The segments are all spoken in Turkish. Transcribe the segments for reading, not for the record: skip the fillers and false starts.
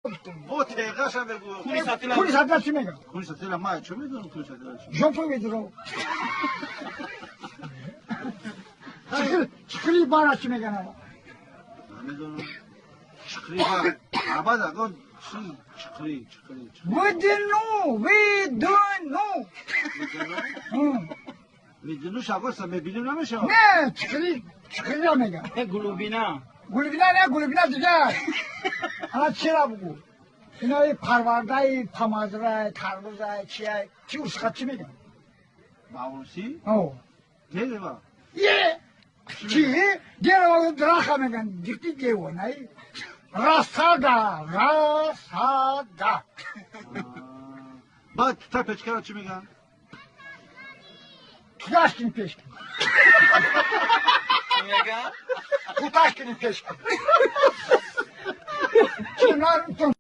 Bu TK'şa ve bu. Polis adresi mi? Polis atıyla ma çömedin polis atıyla. Jompo vedir o. Çıkırı bana kime gene? Çıkırı var. Ama da kon çıkırı. We don't know. Vidinu şakosa me bilim ne şey? Ne? Çıkırı mı gene? Glubina. Gulbina ne? Gulbina diye. Ana çera bu. Yine parvardayı, pamadırayı, tarvuzayı, çiyayı. Ki uskatçı mı gene? Mağlusi? O. Ne de var? Ye. Ki diğer o draka mı gene? Dikti diye o ne? Rasada. Bak tutar peçkara çimiga. Tutaşkın peşkin. Mega. Tutaşkın peşkin. Çınarın tüm.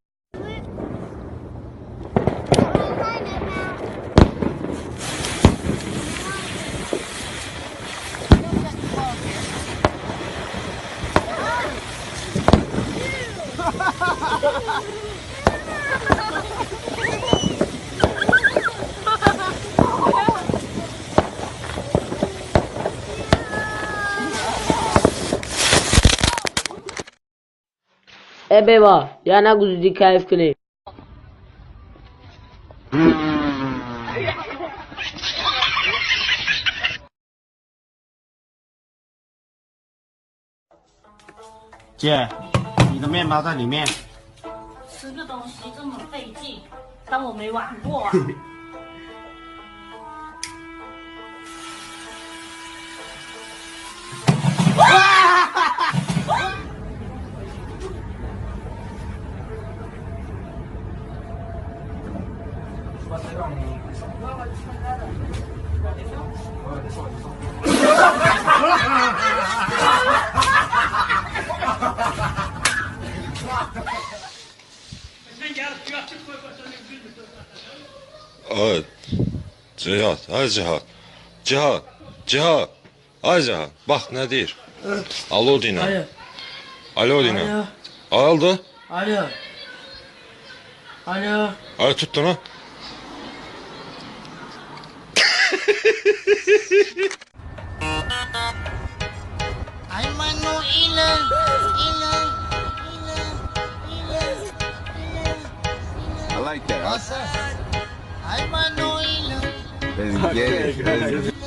Ebeba, yana guzdi kayıf kile.姐，你的面包在里面。吃个东西这么费劲，当我没玩过啊！Evet. Cihat, ay Cihat. Cihat. Ay Cihat. Bak ne deyir. Alo dinle. Alo dinle. Aldı. Alo. Ay tuttun ha. Ay Manuela, I like that. Ay Manuela. Let's get it.